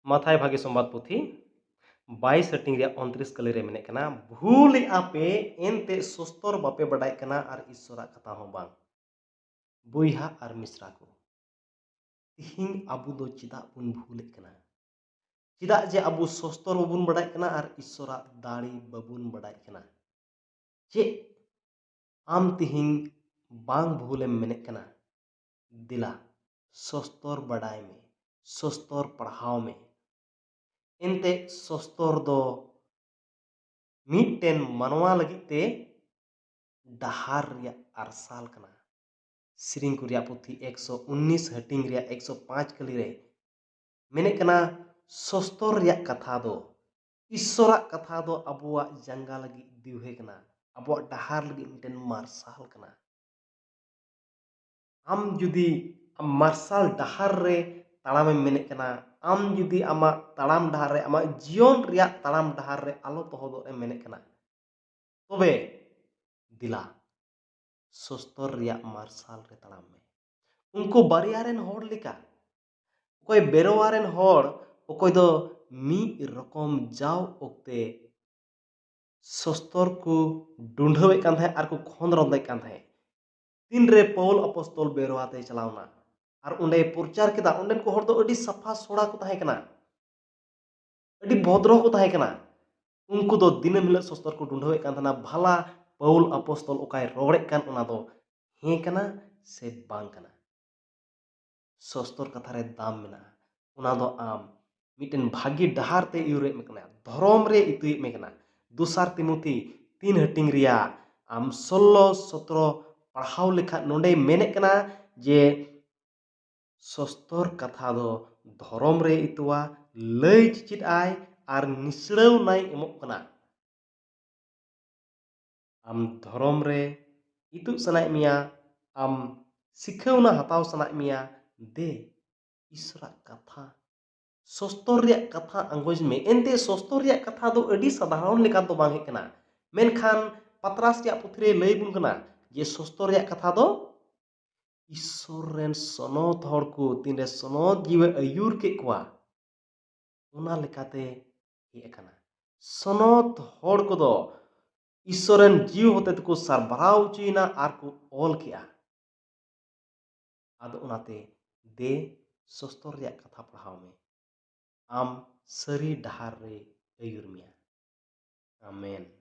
माथाय भागे संबाद पुथी 22 हटिंग 29 कली रे मेने कना भूल आपे एनते सोस्तर बापे बडाय कना और ईश्वरा कथा हो बांग बुइहा और मिश्रा को तिहिं आबू दो चिदा बुन भूल कना चिदा जे आबू सोस्तर बाबुन बडाय कना और ईश्वरा दाड़ी बाबुन बडाय कना चे आम तिहिं बांग भूलेम मेने कना दिला सोस्तर बडाय में सोस्तर पढ़ाव में एनते सोस्तर दो मीटेन मनवा लगिते डहार रिया आरसाल कना सिरिंग को रिया पुथी 119 हटिंग रिया 105 कली रे मेने कना सोस्तर रिया कथा दो ईश्वरा कथा दो अबुआ जंगा लगी दिवहे कना अबुआ डहार लगी मिटेन मार्साल कना आम जुदी मार्साल डहार रे ताड़ाम मेने कना आम जुदी आमा ताड़ाम डहार रे आमा जीवन रिया ताड़ाम डहार रे आलो तोहदो ए मेने कना तोबे दिला सोस्तर रिया मार्साल रे ताड़ाम में उनको बारिया रेन होड़ लिका कोई बेरोवा रेन होड़ ओकोय दो मी रकम जाव ओक्ते सोस्तर को डुंढवे कान थाहे आर को खोंद रंदे कान थाहे तीन रे पौल अपस्तोल बेरोवाते चलावना और उन्हें प्रचार केदा उन्हें को होड़ दो अडी सफा सोड़ा को थाहे कना अडी भद्रो को थाहे कना उनको दो दिन मिले सोस्तर को डुंढवे कान थाना भला पौल अपस्तोल ओकाय रोड़े कान उना दो हे कना से बांग कना सोस्तर कथा रे दाम मेना उना दो आम मिटेन भागी डहार ते इउरे में कना धर्म रे इतुई में कना दूसर तिमुथी 3 हटिंग रिया आम 16 17 पढ़ाव लेखा नोंडे मेने कना जे सोस्तर कथा दो धर्म रे इतुआ लय चिचित आय आर निसड़ाव नाय एमोग कना आम धर्म रे इतु सनाय मिया आम सिखावना हताव सनाय मिया दे ईश्वरा कथा सोस्तर रिया कथा अंगोज में एनते सोस्तर रिया कथा दो अडी साधारण लेका दो बांग कना मेनखान पतरास रिया पुथरे लय बुन कना जे सोस्तर रिया कथा दो ईश्वर रेन सनोत हड़ को तीन रे सनोत जीवे अयुर के कुआ उना लेकाते हे कना सनोत हड़ को दो ईश्वर रेन जीव होते को सरबराव उचुइना आर को ऑल किया आदो उनाते दे सोस्तर रिया कथा पढ़ाव में आम सरी डहार रे अयुर मिया आमेन।